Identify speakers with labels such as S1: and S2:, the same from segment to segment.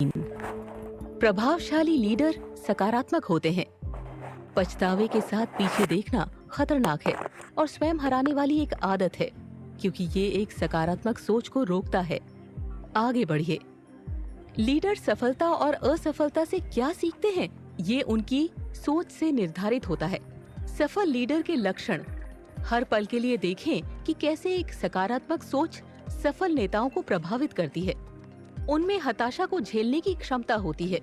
S1: प्रभावशाली लीडर सकारात्मक होते हैं। पछतावे के साथ पीछे देखना खतरनाक है और स्वयं हराने वाली एक आदत है, क्योंकि ये एक सकारात्मक सोच को रोकता है। आगे बढ़िए। लीडर सफलता और असफलता से क्या सीखते हैं, ये उनकी सोच से निर्धारित होता है। सफल लीडर के लक्षण। हर पल के लिए देखें कि कैसे एक सकारात्मक सोच सफल नेताओं को प्रभावित करती है। उनमें हताशा को झेलने की क्षमता होती है।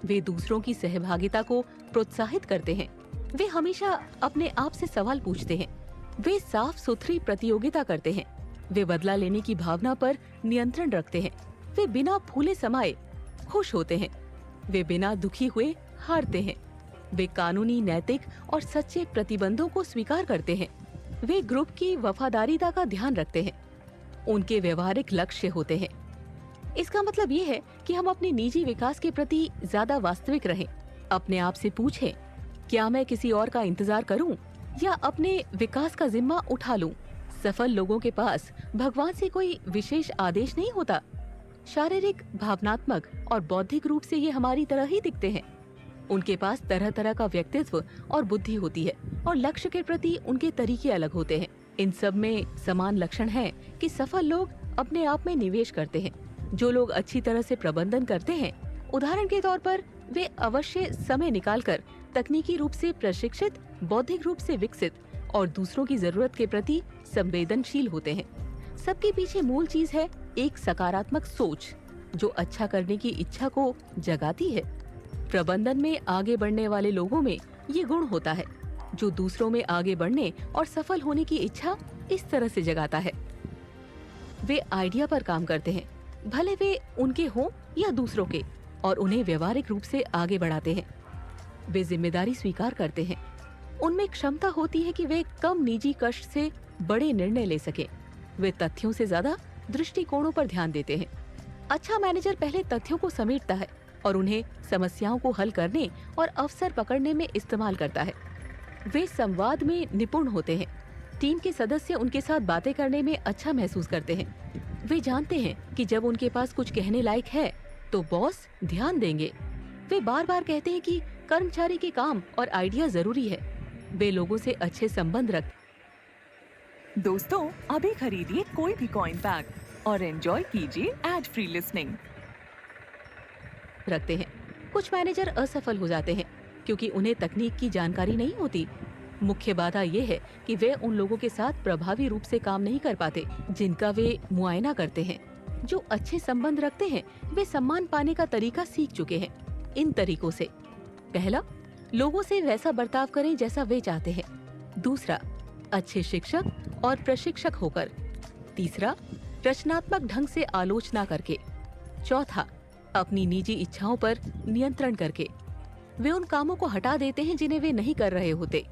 S1: वे दूसरों की सहभागिता को प्रोत्साहित करते हैं। वे हमेशा अपने आप से सवाल पूछते हैं। वे साफ सुथरी प्रतियोगिता करते हैं। वे बदला लेने की भावना पर नियंत्रण रखते हैं। वे बिना फूले समाये खुश होते हैं। वे बिना दुखी हुए हारते हैं। वे कानूनी, नैतिक और सच्चे प्रतिबंधों को स्वीकार करते हैं। वे ग्रुप की वफादारीता का ध्यान रखते हैं। उनके व्यवहारिक लक्ष्य होते हैं। इसका मतलब ये है कि हम अपने निजी विकास के प्रति ज्यादा वास्तविक रहें। अपने आप से पूछें, क्या मैं किसी और का इंतजार करूं या अपने विकास का जिम्मा उठा लूं? सफल लोगों के पास भगवान से कोई विशेष आदेश नहीं होता। शारीरिक, भावनात्मक और बौद्धिक रूप से ये हमारी तरह ही दिखते हैं। उनके पास तरह तरह का व्यक्तित्व और बुद्धि होती है और लक्ष्य के प्रति उनके तरीके अलग होते हैं। इन सब में समान लक्षण है कि सफल लोग अपने आप में निवेश करते हैं। जो लोग अच्छी तरह से प्रबंधन करते हैं, उदाहरण के तौर पर वे अवश्य समय निकालकर तकनीकी रूप से प्रशिक्षित, बौद्धिक रूप से विकसित और दूसरों की जरूरत के प्रति संवेदनशील होते हैं। सबके पीछे मूल चीज है एक सकारात्मक सोच, जो अच्छा करने की इच्छा को जगाती है। प्रबंधन में आगे बढ़ने वाले लोगों में ये गुण होता है, जो दूसरों में आगे बढ़ने और सफल होने की इच्छा इस तरह से जगाता है। वे आइडिया पर काम करते हैं, भले वे उनके हों या दूसरों के, और उन्हें व्यवहारिक रूप से आगे बढ़ाते हैं। वे जिम्मेदारी स्वीकार करते हैं। उनमें क्षमता होती है कि वे कम निजी कष्ट से बड़े निर्णय ले सकें। वे तथ्यों से ज्यादा दृष्टिकोणों पर ध्यान देते हैं। अच्छा मैनेजर पहले तथ्यों को समेटता है और उन्हें समस्याओं को हल करने और अवसर पकड़ने में इस्तेमाल करता है। वे संवाद में निपुण होते हैं। टीम के सदस्य उनके साथ बातें करने में अच्छा महसूस करते हैं। वे जानते हैं कि जब उनके पास कुछ कहने लायक है तो बॉस ध्यान देंगे। वे बार बार कहते हैं कि कर्मचारी के काम और आइडिया जरूरी है। वे लोगों से अच्छे संबंध
S2: दोस्तों, अभी खरीदिए कोई भी कॉइन पैक और एंजॉय कीजिए एड फ्री लिसनिंग
S1: रखते हैं। कुछ मैनेजर असफल हो जाते हैं क्योंकि उन्हें तकनीक की जानकारी नहीं होती। मुख्य बाधा ये है कि वे उन लोगों के साथ प्रभावी रूप से काम नहीं कर पाते जिनका वे मुआयना करते हैं। जो अच्छे संबंध रखते हैं, वे सम्मान पाने का तरीका सीख चुके हैं। इन तरीकों से: पहला, लोगों से वैसा बर्ताव करें जैसा वे चाहते हैं। दूसरा, अच्छे शिक्षक और प्रशिक्षक होकर। तीसरा, रचनात्मक ढंग से आलोचना करके। चौथा, अपनी निजी इच्छाओं पर नियंत्रण करके। वे उन कामों को हटा देते हैं जिन्हें वे नहीं कर रहे होते।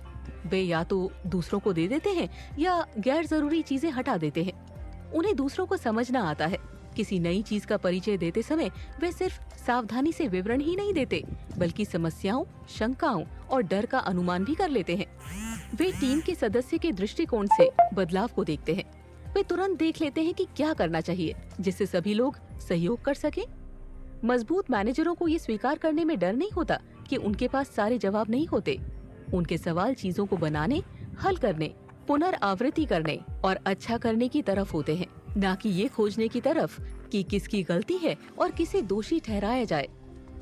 S1: वे या तो दूसरों को दे देते हैं या गैर जरूरी चीजें हटा देते हैं। उन्हें दूसरों को समझना आता है। किसी नई चीज का परिचय देते समय वे सिर्फ सावधानी से विवरण ही नहीं देते, बल्कि समस्याओं, शंकाओं और डर का अनुमान भी कर लेते हैं। वे टीम के सदस्य के दृष्टिकोण से बदलाव को देखते हैं। वे तुरंत देख लेते हैं कि क्या करना चाहिए जिससे सभी लोग सहयोग कर सकें। मजबूत मैनेजरों को ये स्वीकार करने में डर नहीं होता कि उनके पास सारे जवाब नहीं होते। उनके सवाल चीजों को बनाने, हल करने, पुनरावृत्ति करने और अच्छा करने की तरफ होते हैं, ना कि ये खोजने की तरफ कि किसकी गलती है और किसे दोषी ठहराया जाए।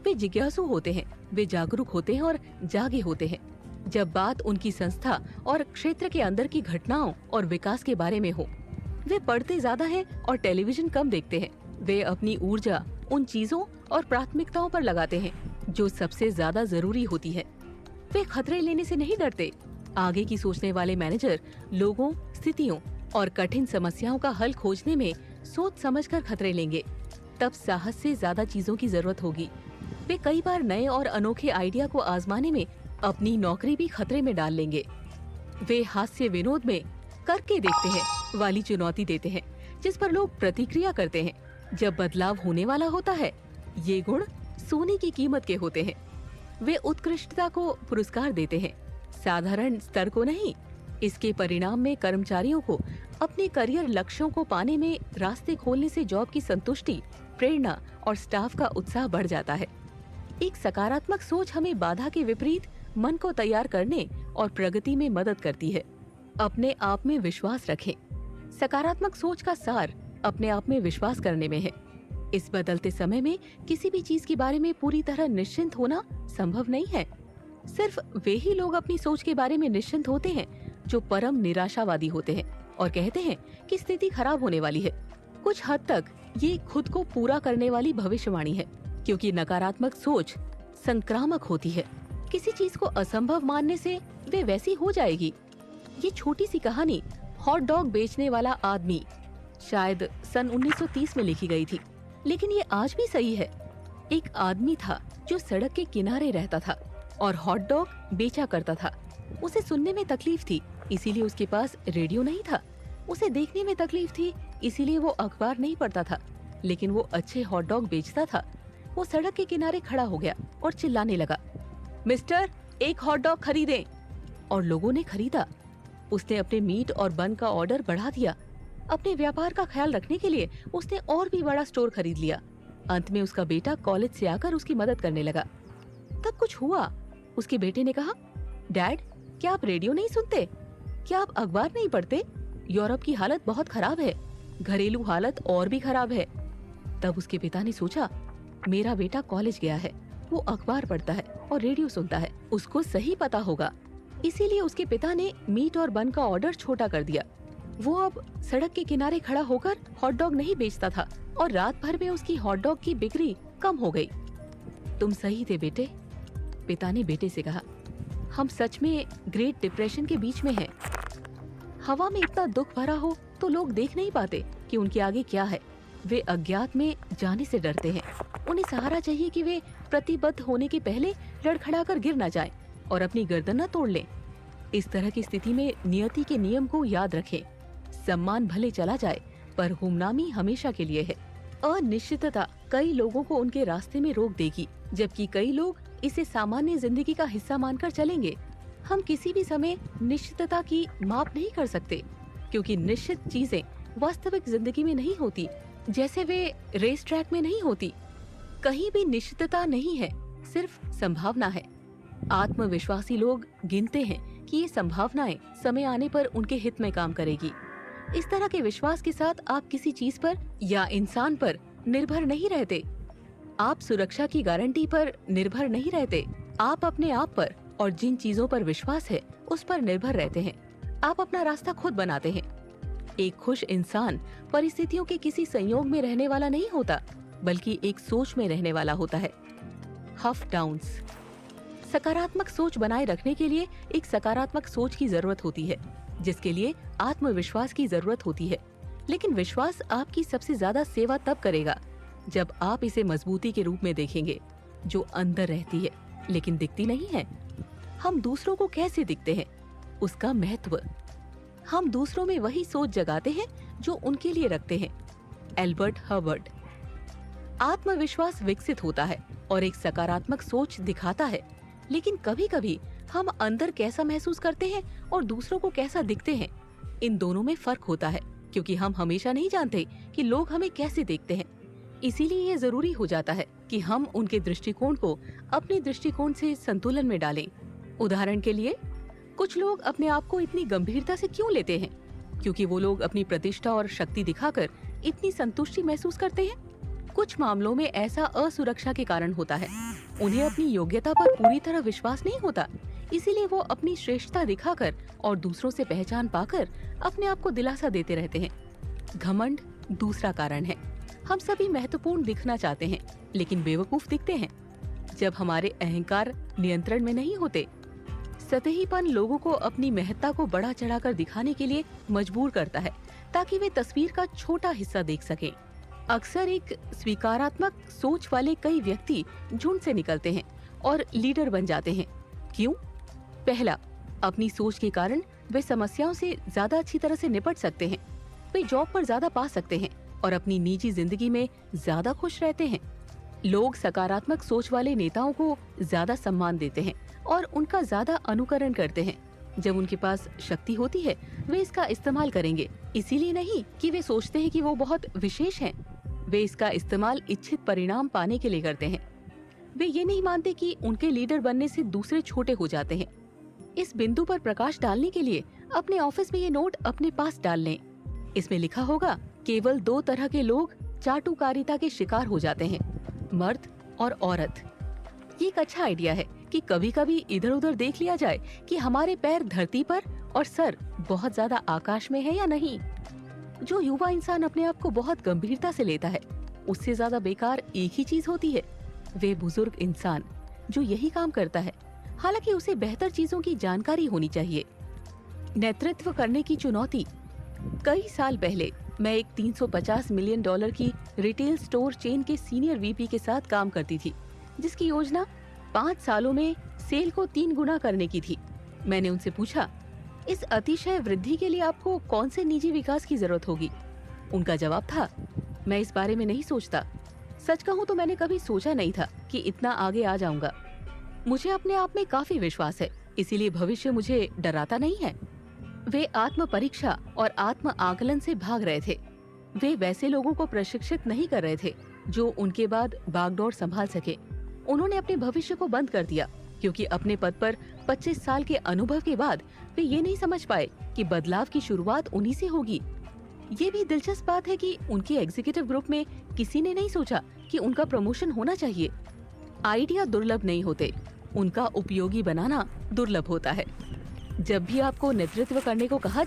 S1: वे जिज्ञासु होते हैं, वे जागरूक होते हैं और जागे होते हैं। जब बात उनकी संस्था और क्षेत्र के अंदर की घटनाओं और विकास के बारे में हो, वे पढ़ते ज्यादा हैं और टेलीविजन कम देखते हैं। वे अपनी ऊर्जा उन चीजों और प्राथमिकताओं पर लगाते हैं जो सबसे ज्यादा जरूरी होती है। वे खतरे लेने से नहीं डरते। आगे की सोचने वाले मैनेजर लोगों, स्थितियों और कठिन समस्याओं का हल खोजने में सोच समझकर खतरे लेंगे। तब साहस से ज्यादा चीजों की जरूरत होगी। वे कई बार नए और अनोखे आइडिया को आजमाने में अपनी नौकरी भी खतरे में डाल लेंगे। वे हास्य विनोद में करके देखते हैं वाली चुनौती देते हैं, जिस पर लोग प्रतिक्रिया करते हैं। जब बदलाव होने वाला होता है, ये गुण सोने की कीमत के होते हैं। वे उत्कृष्टता को पुरस्कार देते हैं, साधारण स्तर को नहीं। इसके परिणाम में कर्मचारियों को अपने करियर लक्ष्यों को पाने में रास्ते खोलने से जॉब की संतुष्टि प्रेरणा और स्टाफ का उत्साह बढ़ जाता है। एक सकारात्मक सोच हमें बाधा के विपरीत मन को तैयार करने और प्रगति में मदद करती है। अपने आप में विश्वास रखें। सकारात्मक सोच का सार अपने आप में विश्वास करने में है। इस बदलते समय में किसी भी चीज के बारे में पूरी तरह निश्चिंत होना संभव नहीं है। सिर्फ वे ही लोग अपनी सोच के बारे में निश्चिंत होते हैं जो परम निराशावादी होते हैं और कहते हैं कि स्थिति खराब होने वाली है। कुछ हद तक ये खुद को पूरा करने वाली भविष्यवाणी है, क्योंकि नकारात्मक सोच संक्रामक होती है। किसी चीज को असंभव मानने से वे वैसी हो जाएगी। ये छोटी सी कहानी हॉट डॉग बेचने वाला आदमी शायद सन 1930 में लिखी गई थी, लेकिन ये आज भी सही है। एक आदमी था जो सड़क के किनारे रहता था और हॉट डॉग बेचा करता था। उसे सुनने में तकलीफ थी, इसीलिए उसके पास रेडियो नहीं था। उसे देखने में तकलीफ थी, इसीलिए वो अखबार नहीं पढ़ता था, लेकिन वो अच्छे हॉट डॉग बेचता था। वो सड़क के किनारे खड़ा हो गया और चिल्लाने लगा, मिस्टर, एक हॉट डॉग खरीदें। और लोगों ने खरीदा। उसने अपने मीट और बन का ऑर्डर बढ़ा दिया। अपने व्यापार का ख्याल रखने के लिए उसने और भी बड़ा स्टोर खरीद लिया। अंत में उसका बेटा कॉलेज से आकर उसकी मदद करने लगा। तब कुछ हुआ। उसके बेटे ने कहा, डैड, क्या आप रेडियो नहीं सुनते? क्या आप अखबार नहीं पढ़ते? यूरोप की हालत बहुत खराब है, घरेलू हालत और भी खराब है। तब उसके पिता ने सोचा, मेरा बेटा कॉलेज गया है, वो अखबार पढ़ता है और रेडियो सुनता है, उसको सही पता होगा। इसीलिए उसके पिता ने मीट और बन का ऑर्डर छोटा कर दिया। वो अब सड़क के किनारे खड़ा होकर हॉट डॉग नहीं बेचता था और रात भर में उसकी हॉट डॉग की बिक्री कम हो गई। तुम सही थे बेटे, पिता ने बेटे से कहा। हम सच में ग्रेट डिप्रेशन के बीच में हैं। हवा में इतना दुख भरा हो तो लोग देख नहीं पाते कि उनके आगे क्या है। वे अज्ञात में जाने से डरते हैं। उन्हें सहारा चाहिए कि वे प्रतिबद्ध होने के पहले लड़खड़ाकर गिर न जाएं और अपनी गर्दन न तोड़ लें। इस तरह की स्थिति में नियति के नियम को याद रखें। सम्मान भले चला जाए, पर गुमनामी हमेशा के लिए है। अनिश्चितता कई लोगों को उनके रास्ते में रोक देगी, जबकि कई लोग इसे सामान्य जिंदगी का हिस्सा मानकर चलेंगे। हम किसी भी समय निश्चितता की माप नहीं कर सकते, क्योंकि निश्चित चीजें वास्तविक जिंदगी में नहीं होती, जैसे वे रेस ट्रैक में नहीं होती। कहीं भी निश्चितता नहीं है, सिर्फ संभावना है। आत्मविश्वासी लोग गिनते हैं कि ये संभावनाएं समय आने पर उनके हित में काम करेगी। इस तरह के विश्वास के साथ आप किसी चीज पर या इंसान पर निर्भर नहीं रहते। आप सुरक्षा की गारंटी पर निर्भर नहीं रहते। आप अपने आप पर और जिन चीजों पर विश्वास है उस पर निर्भर रहते हैं। आप अपना रास्ता खुद बनाते हैं। एक खुश इंसान परिस्थितियों के किसी संयोग में रहने वाला नहीं होता, बल्कि एक सोच में रहने वाला होता है। हफ डाउन्स। सकारात्मक सोच बनाए रखने के लिए एक सकारात्मक सोच की जरूरत होती है, जिसके लिए आत्मविश्वास की जरूरत होती है। लेकिन विश्वास आपकी सबसे ज्यादा सेवा तब करेगा जब आप इसे मजबूती के रूप में देखेंगे, जो अंदर रहती है लेकिन दिखती नहीं है। हम दूसरों को कैसे दिखते हैं, उसका महत्व। हम दूसरों में वही सोच जगाते हैं जो उनके लिए रखते हैं। Albert Herbert. आत्मविश्वास विकसित होता है और एक सकारात्मक सोच दिखाता है, लेकिन कभी कभी हम अंदर कैसा महसूस करते हैं और दूसरों को कैसा दिखते हैं, इन दोनों में फर्क होता है, क्योंकि हम हमेशा नहीं जानते कि लोग हमें कैसे देखते हैं। इसीलिए ये जरूरी हो जाता है कि हम उनके दृष्टिकोण को अपने दृष्टिकोण से संतुलन में डालें। उदाहरण के लिए, कुछ लोग अपने आप को इतनी गंभीरता से क्यों लेते हैं? क्योंकि वो लोग अपनी प्रतिष्ठा और शक्ति दिखाकर इतनी संतुष्टि महसूस करते हैं। कुछ मामलों में ऐसा असुरक्षा के कारण होता है। उन्हें अपनी योग्यता पर पूरी तरह विश्वास नहीं होता, इसीलिए वो अपनी श्रेष्ठता दिखाकर और दूसरों से पहचान पाकर अपने आप को दिलासा देते रहते हैं। घमंड दूसरा कारण है। हम सभी महत्वपूर्ण दिखना चाहते हैं, लेकिन बेवकूफ दिखते हैं जब हमारे अहंकार नियंत्रण में नहीं होते। सतहीपन लोगों को अपनी महत्ता को बढ़ा चढ़ाकर दिखाने के लिए मजबूर करता है, ताकि वे तस्वीर का छोटा हिस्सा देख सकें। अक्सर एक स्वीकारात्मक सोच वाले कई व्यक्ति झुंड से निकलते हैं और लीडर बन जाते हैं। क्यों? पहला, अपनी सोच के कारण वे समस्याओं से ज्यादा अच्छी तरह से निपट सकते हैं। वे जॉब पर ज्यादा पा सकते हैं और अपनी निजी जिंदगी में ज्यादा खुश रहते हैं। लोग सकारात्मक सोच वाले नेताओं को ज्यादा सम्मान देते हैं और उनका ज्यादा अनुकरण करते हैं। जब उनके पास शक्ति होती है, वे इसका इस्तेमाल करेंगे। इसीलिए नहीं कि वे सोचते हैं कि वो बहुत विशेष हैं। वे इसका इस्तेमाल इच्छित परिणाम पाने के लिए करते हैं। वे ये नहीं मानते कि उनके लीडर बनने से दूसरे छोटे हो जाते हैं। इस बिंदु पर प्रकाश डालने के लिए अपने ऑफिस में ये नोट अपने पास डाल लें। इसमें लिखा होगा, केवल 2 तरह के लोग चाटुकारिता के शिकार हो जाते हैं, मर्द और औरत। ये एक अच्छा आइडिया है कि कभी कभी इधर उधर देख लिया जाए कि हमारे पैर धरती पर और सर बहुत ज्यादा आकाश में है या नहीं। जो युवा इंसान अपने आप को बहुत गंभीरता से लेता है, उससे ज्यादा बेकार एक ही चीज होती है, वे बुजुर्ग इंसान जो यही काम करता है, हालांकि उसे बेहतर चीजों की जानकारी होनी चाहिए। नेतृत्व करने की चुनौती। कई साल पहले मैं एक $350 मिलियन की रिटेल स्टोर चेन के सीनियर वीपी के साथ काम करती थी, जिसकी योजना 5 सालों में सेल को 3 गुना करने की थी। मैंने उनसे पूछा, इस अतिशय वृद्धि के लिए आपको कौन से निजी विकास की जरूरत होगी? उनका जवाब था, मैं इस बारे में नहीं सोचता। सच कहूँ तो मैंने कभी सोचा नहीं था कि इतना आगे आ जाऊंगा। मुझे अपने आप में काफी विश्वास है, इसीलिए भविष्य मुझे डराता नहीं है। वे आत्म परीक्षा और आत्म आकलन से भाग रहे थे। वे वैसे लोगों को प्रशिक्षित नहीं कर रहे थे जो उनके बाद बागडोर संभाल सके। उन्होंने अपने भविष्य को बंद कर दिया क्योंकि अपने पद पर 25 साल के अनुभव के बाद वे ये नहीं समझ पाए कि बदलाव की शुरुआत उन्हीं से होगी। ये भी दिलचस्प बात है कि उनके एग्जीक्यूटिव ग्रुप में किसी ने नहीं सोचा कि उनका प्रमोशन होना चाहिए। आइडिया दुर्लभ नहीं होते, उनका उपयोगी बनाना दुर्लभ होता है। जब भी आपको नेतृत्व करने को कहा